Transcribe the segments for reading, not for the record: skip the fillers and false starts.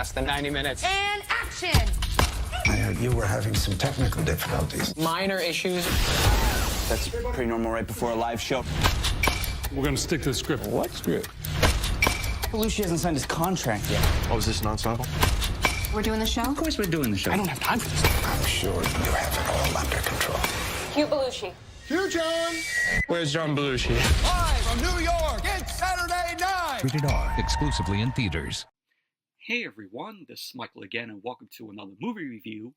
less than 90 minutes. And action! I heard you were having some technical difficulties. Minor issues. That's pretty normal right before a live show. We're gonna stick to the script. What script? Belushi hasn't signed his contract yet. Oh, is this an ensemble? We're doing the show? Of course we're doing the show. I don't have time for this. I'm sure you have it all under control. Cue Belushi. Here, John! Where's John Belushi? Live from New York, it's Saturday night! Rated R, exclusively in theaters. Hey everyone, this is Michael again, and welcome to another movie review.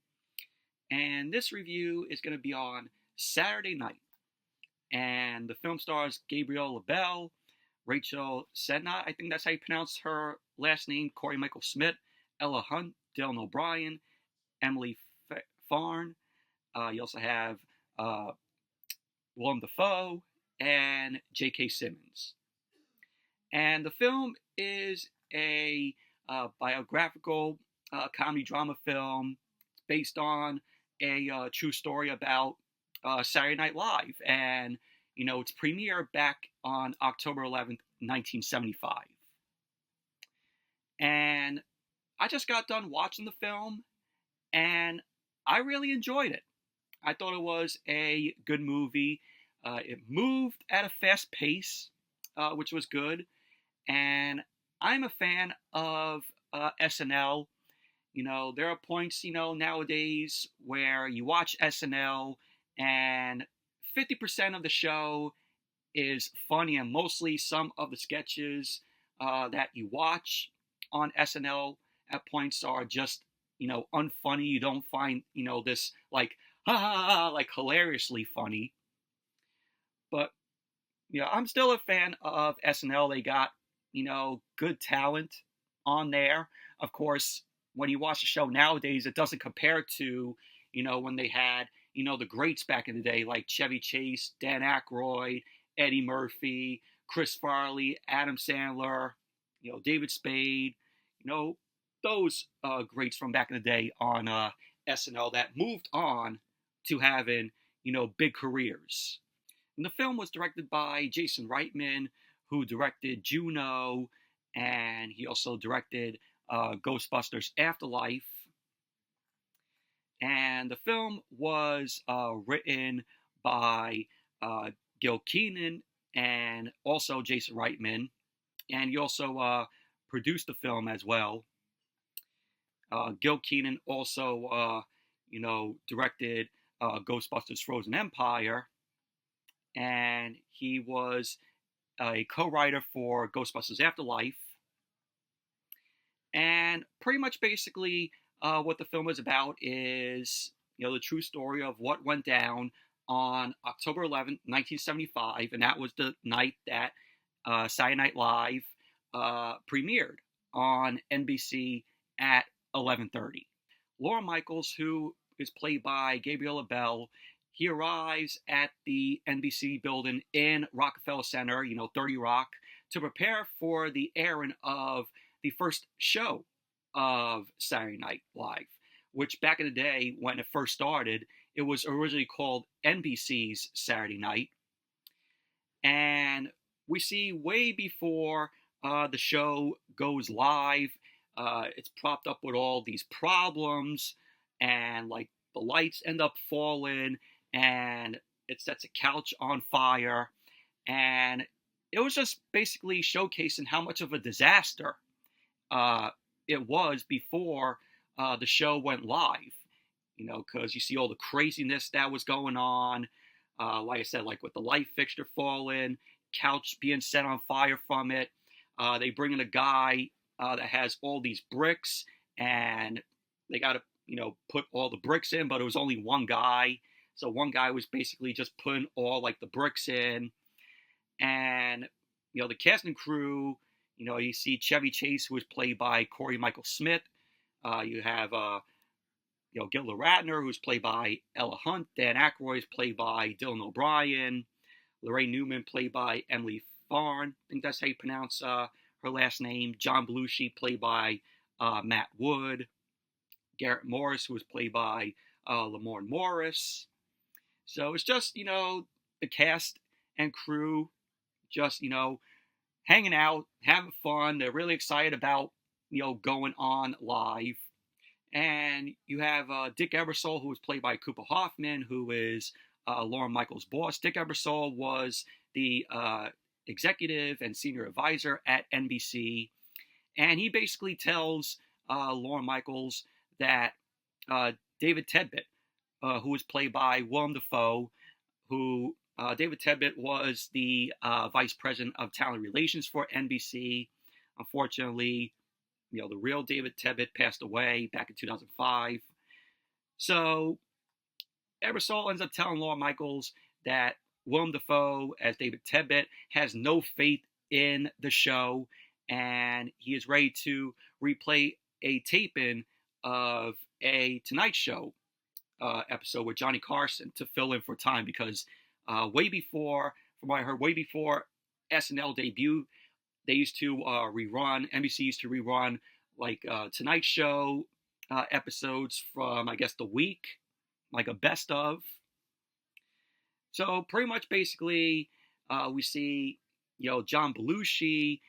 And this review is going to be on Saturday Night. And the film stars Gabriel LaBelle, Rachel Sennott, I think that's how you pronounce her last name, Cory Michael Smith, Ella Hunt, Dylan O'Brien, Emily Fairn. You also have Willem Dafoe and J.K. Simmons. And the film is a biographical comedy drama film. It's based on a true story about Saturday Night Live. And, you know, its premiere back on October 11th, 1975. And I just got done watching the film, and I really enjoyed it. I thought it was a good movie. It moved at a fast pace, which was good. And I'm a fan of SNL. You know, there are points, you know, nowadays where you watch SNL and 50% of the show is funny, and mostly some of the sketches that you watch on SNL at points are just, you know, unfunny. You don't find, you know, this like, ha ha ha, like hilariously funny. But, you know, I'm still a fan of SNL. They got, you know, good talent on there. Of course, when you watch the show nowadays, it doesn't compare to, you know, when they had, you know, the greats back in the day, like Chevy Chase, Dan Aykroyd, Eddie Murphy, Chris Farley, Adam Sandler, you know, David Spade, you know, those greats from back in the day on SNL that moved on to having, you know, big careers. And the film was directed by Jason Reitman, who directed Juno, and he also directed Ghostbusters Afterlife. And the film was written by Gil Kenan and also Jason Reitman. And he also produced the film as well. Gil Kenan also, you know, directed Ghostbusters Frozen Empire. And he was a co-writer for Ghostbusters Afterlife. And pretty much basically what the film is about is, you know, the true story of what went down on October 11th, 1975. And that was the night that Saturday Night Live premiered on NBC at 11:30. Lorne Michaels, who is played by Gabriel LaBelle, he arrives at the NBC building in Rockefeller Center, you know, 30 Rock, to prepare for the airing of the first show of Saturday Night Live, which back in the day, when it first started, it was originally called NBC's Saturday Night. And we see way before the show goes live, it's propped up with all these problems, and like the lights end up falling, and it sets a couch on fire, and it was just basically showcasing how much of a disaster it was before the show went live. You know, because you see all the craziness that was going on. Like I said, like with the light fixture falling, couch being set on fire from it. They bring in a guy that has all these bricks, and they got to, you know, put all the bricks in, but it was only one guy. So one guy was basically just putting all like the bricks in. And, you know, the cast and crew, you know, you see Chevy Chase, who was played by Cory Michael Smith. You have, you know, Gilda Radner, who's played by Ella Hunt. Dan Aykroyd is played by Dylan O'Brien. Lorraine Newman, played by Emily Fairn. I think that's how you pronounce her last name. John Belushi, played by Matt Wood. Garrett Morris, who was played by Lamorne Morris. So it's just, you know, the cast and crew just, you know, hanging out, having fun. They're really excited about, going on live. And you have Dick Ebersol, who was played by Cooper Hoffman, who is Lorne Michaels' boss. Dick Ebersol was the executive and senior advisor at NBC. And he basically tells Lorne Michaels that David Tedbit, who was played by Willem Dafoe, who David Tedbit was the vice president of talent relations for NBC. Unfortunately, the real David Tedbit passed away back in 2005. So Ebersol ends up telling Lorne Michaels that Willem Dafoe, as David Tedbit, has no faith in the show, and he is ready to replay a taping of a Tonight Show episode with Johnny Carson to fill in for time, because way before SNL debut, they used to NBC used to rerun like Tonight Show episodes from, I guess, the week, like a best of. So pretty much basically we see, John Belushi,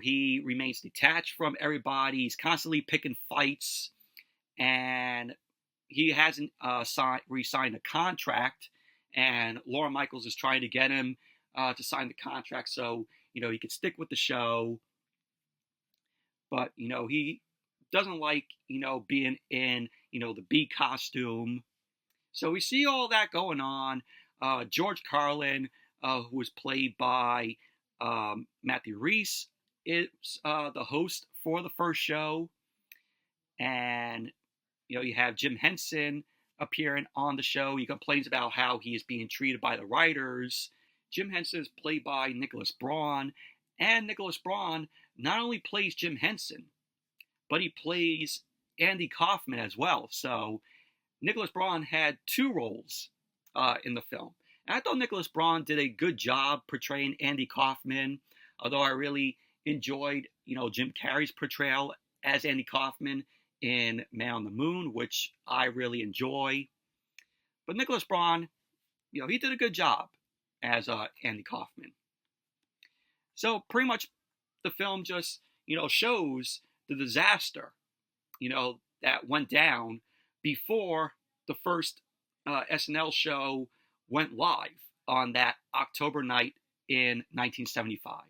he remains detached from everybody. He's constantly picking fights, and he hasn't re-signed a contract, and Lorne Michaels is trying to get him to sign the contract so, he could stick with the show. But, he doesn't like, being in, the bee costume. So we see all that going on. George Carlin, who was played by Matthew Rhys, is the host for the first show. And, you have Jim Henson appearing on the show. He complains about how he is being treated by the writers. Jim Henson is played by Nicholas Braun. And Nicholas Braun not only plays Jim Henson, but he plays Andy Kaufman as well. So Nicholas Braun had two roles in the film. And I thought Nicholas Braun did a good job portraying Andy Kaufman, although I really enjoyed, Jim Carrey's portrayal as Andy Kaufman in Man on the Moon, which I really enjoy. But Nicholas Braun, he did a good job as Andy Kaufman. So pretty much the film just, shows the disaster, that went down before the first SNL show went live on that October night in 1975.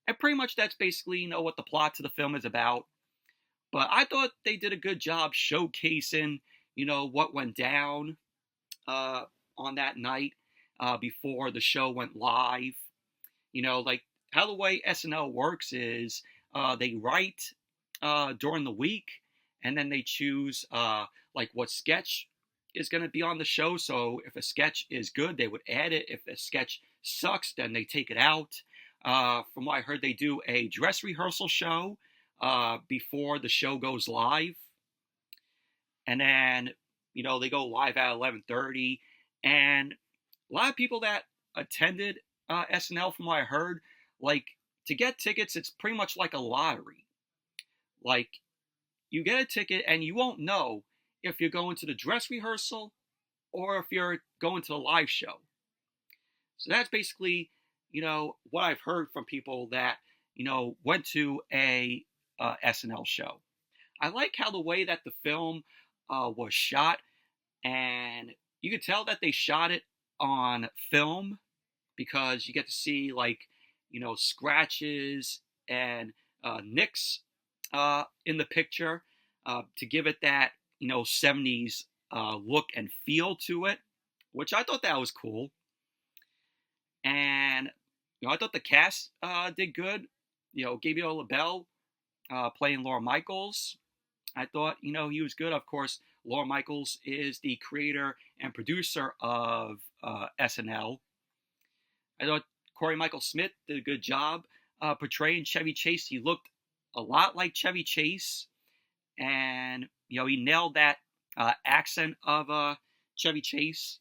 And pretty much that's basically, what the plot to the film is about. But I thought they did a good job showcasing, what went down on that night before the show went live. Like how the way SNL works is they write during the week, and then they choose like what sketch is going to be on the show. So if a sketch is good, they would add it. If a sketch sucks, then they take it out. From what I heard, they do a dress rehearsal show before the show goes live. And then, they go live at 11:30. And a lot of people that attended SNL, from what I heard, like, to get tickets, it's pretty much like a lottery. Like, you get a ticket and you won't know if you're going to the dress rehearsal or if you're going to the live show. So that's basically, what I've heard from people that, went to a SNL show. I like how the way that the film was shot, and you could tell that they shot it on film because you get to see, like, scratches and nicks in the picture to give it that, 70s look and feel to it, which I thought that was cool. And, I thought the cast did good. Gabriel LaBelle playing Lorne Michaels. I thought, he was good. Of course, Lorne Michaels is the creator and producer of SNL. I thought Cory Michael Smith did a good job portraying Chevy Chase. He looked a lot like Chevy Chase. And, he nailed that accent of Chevy Chase.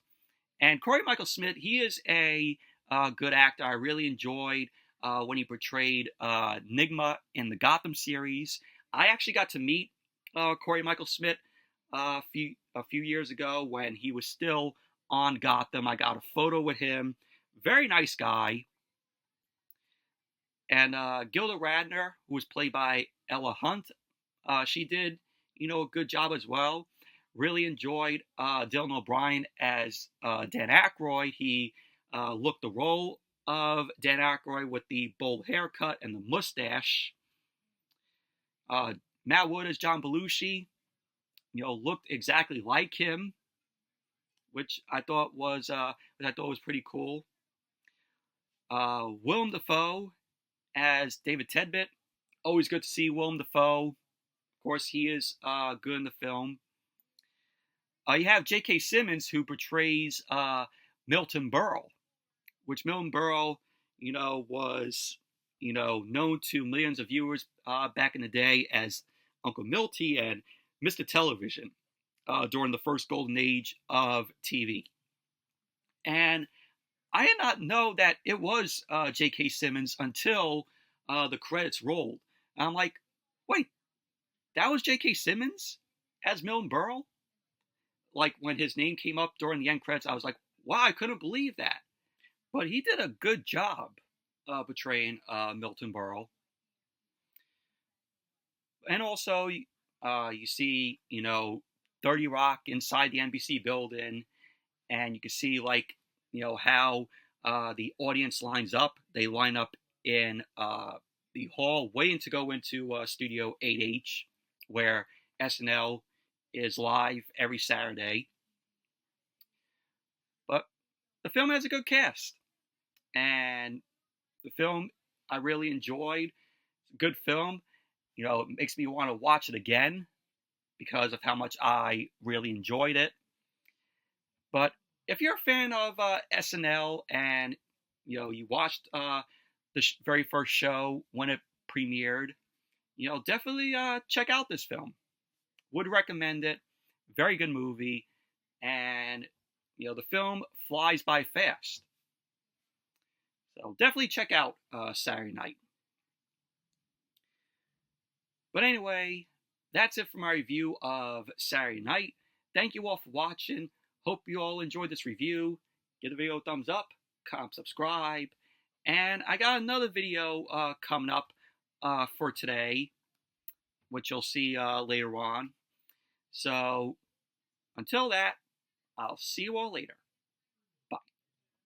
And Cory Michael Smith, he is a good actor. I really enjoyed when he portrayed Nigma in the Gotham series. I actually got to meet Cory Michael Smith a few years ago when he was still on Gotham. I got a photo with him. Very nice guy. And Gilda Radner, who was played by Ella Hunt, she did, a good job as well. Really enjoyed Dylan O'Brien as Dan Aykroyd. He looked the role of Dan Aykroyd with the bold haircut and the mustache. Matt Wood as John Belushi, looked exactly like him, which I thought was pretty cool. Willem Dafoe as David Tedbit. Always good to see Willem Dafoe. Of course, he is good in the film. You have J.K. Simmons, who portrays Milton Berle, which Milton Berle, was, known to millions of viewers back in the day as Uncle Milty and Mr. Television during the first golden age of TV. And I did not know that it was J.K. Simmons until the credits rolled. And I'm like, wait, that was J.K. Simmons as Milton Berle? Like, when his name came up during the end credits, I was like, wow, I couldn't believe that. But he did a good job portraying Milton Berle. And also, you see, 30 Rock inside the NBC building, and you can see, how the audience lines up. They line up in the hall waiting to go into Studio 8H, where SNL is live every Saturday. But the film has a good cast, and the film I really enjoyed. It's a good film. It makes me want to watch it again because of how much I really enjoyed it. But if you're a fan of SNL and you watched the very first show when it premiered, definitely check out this film. Would recommend it. Very good movie, and the film flies by fast. So definitely check out Saturday Night. But anyway, that's it for my review of Saturday Night. Thank you all for watching. Hope you all enjoyed this review. Give the video a thumbs up, comment, subscribe. And I got another video coming up for today, which you'll see later on. So until that, I'll see you all later.